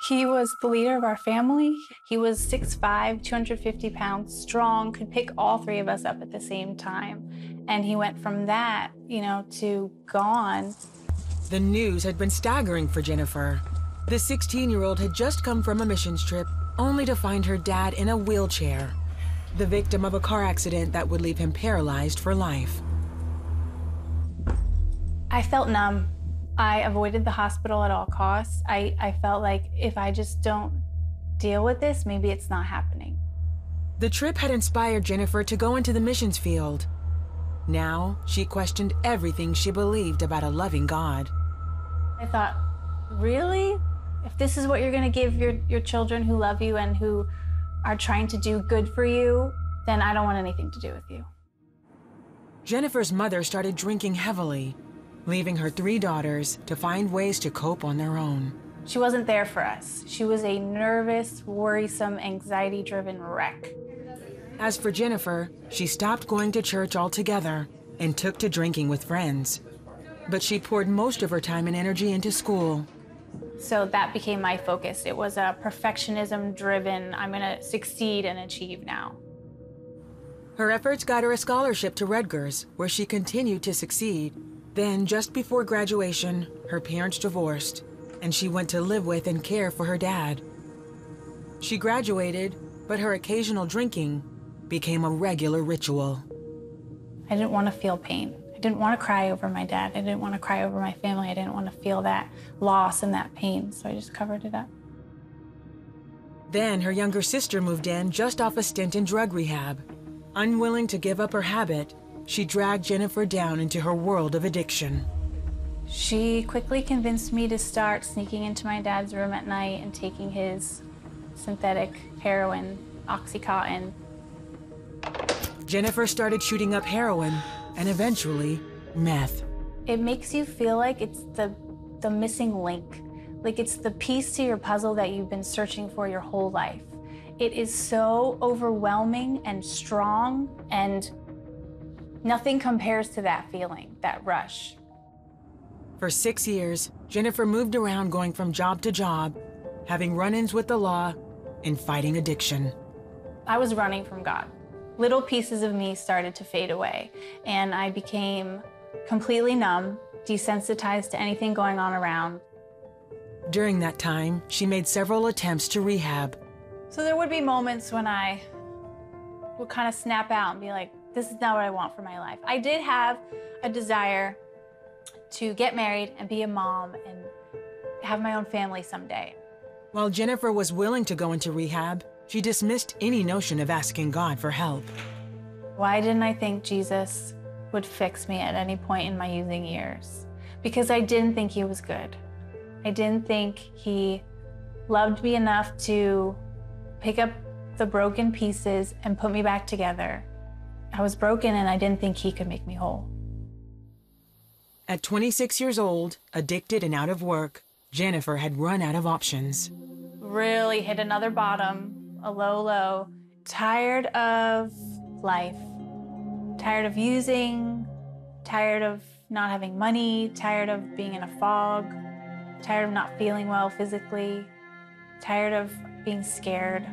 He was the leader of our family. He was 6'5", 250 pounds, strong, could pick all three of us up at the same time. And he went from that, to gone. The news had been staggering for Jennifer. The 16-year-old had just come from a missions trip, only to find her dad in a wheelchair, the victim of a car accident that would leave him paralyzed for life. I felt numb. I avoided the hospital at all costs. I felt like if I just don't deal with this, maybe it's not happening. The trip had inspired Jennifer to go into the missions field. Now, she questioned everything she believed about a loving God. I thought, really? If this is what you're going to give your children who love you and who are trying to do good for you, then I don't want anything to do with you. Jennifer's mother started drinking heavily, leaving her 3 daughters to find ways to cope on their own. She wasn't there for us. She was a nervous, worrisome, anxiety-driven wreck. As for Jennifer, she stopped going to church altogether and took to drinking with friends. But she poured most of her time and energy into school. So that became my focus. It was a perfectionism-driven, I'm gonna succeed and achieve now. Her efforts got her a scholarship to Rutgers, where she continued to succeed. Then, just before graduation, her parents divorced, and she went to live with and care for her dad. She graduated, but her occasional drinking became a regular ritual. I didn't want to feel pain. I didn't want to cry over my dad. I didn't want to cry over my family. I didn't want to feel that loss and that pain, so I just covered it up. Then her younger sister moved in just off a stint in drug rehab. Unwilling to give up her habit, she dragged Jennifer down into her world of addiction. She quickly convinced me to start sneaking into my dad's room at night and taking his synthetic heroin, Oxycontin. Jennifer started shooting up heroin and eventually meth. It makes you feel like it's the missing link, like it's the piece to your puzzle that you've been searching for your whole life. It is so overwhelming and strong, and nothing compares to that feeling, that rush. For 6 years, Jennifer moved around going from job to job, having run-ins with the law and fighting addiction. I was running from God. Little pieces of me started to fade away, and I became completely numb, desensitized to anything going on around. During that time, she made several attempts to rehab. So there would be moments when I would kind of snap out and be like, this is not what I want for my life. I did have a desire to get married and be a mom and have my own family someday. While Jennifer was willing to go into rehab, she dismissed any notion of asking God for help. Why didn't I think Jesus would fix me at any point in my using years? Because I didn't think he was good. I didn't think he loved me enough to pick up the broken pieces and put me back together. I was broken and I didn't think he could make me whole. At 26 years old, addicted and out of work, Jennifer had run out of options. Really hit another bottom, a low low. Tired of life. Tired of using, tired of not having money, tired of being in a fog, tired of not feeling well physically, tired of being scared.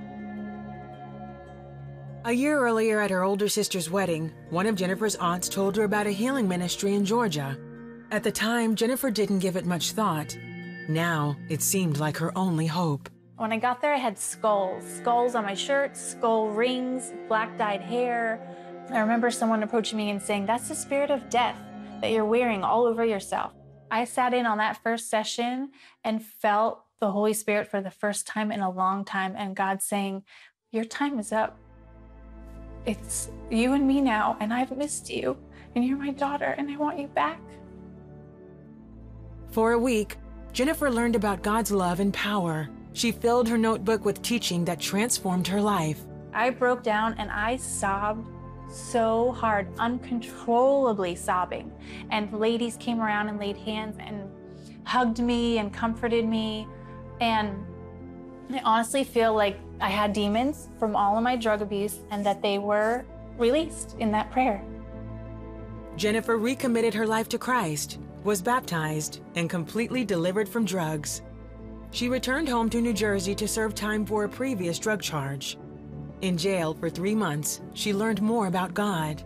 A year earlier at her older sister's wedding, one of Jennifer's aunts told her about a healing ministry in Georgia. At the time, Jennifer didn't give it much thought. Now, it seemed like her only hope. When I got there, I had skulls. Skulls on my shirt, skull rings, black dyed hair. I remember someone approaching me and saying, that's the spirit of death that you're wearing all over yourself. I sat in on that first session and felt the Holy Spirit for the first time in a long time, and God saying, your time is up. It's you and me now, and I've missed you, and you're my daughter, and I want you back. For a week, Jennifer learned about God's love and power. She filled her notebook with teaching that transformed her life. I broke down and I sobbed so hard, uncontrollably sobbing. And ladies came around and laid hands and hugged me and comforted me. And I honestly feel like I had demons from all of my drug abuse and that they were released in that prayer. Jennifer recommitted her life to Christ, was baptized, and completely delivered from drugs. She returned home to New Jersey to serve time for a previous drug charge. In jail for 3 months, she learned more about God.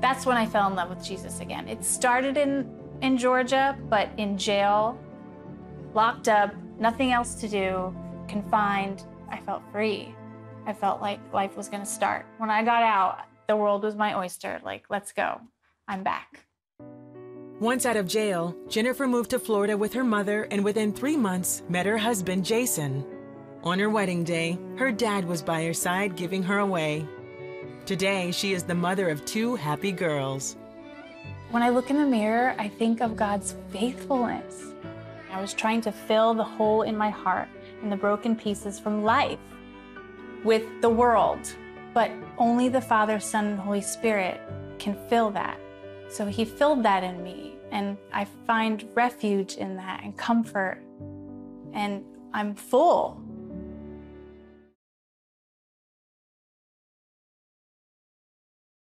That's when I fell in love with Jesus again. It started in Georgia, but in jail, locked up, nothing else to do, confined, I felt free. I felt like life was gonna start. When I got out, the world was my oyster. Like, let's go. I'm back. Once out of jail, Jennifer moved to Florida with her mother and within 3 months met her husband, Jason. On her wedding day, her dad was by her side giving her away. Today, she is the mother of 2 happy girls. When I look in the mirror, I think of God's faithfulness. I was trying to fill the hole in my heart and the broken pieces from life with the world, but only the Father, Son, and Holy Spirit can fill that. So he filled that in me, and I find refuge in that and comfort, and I'm full.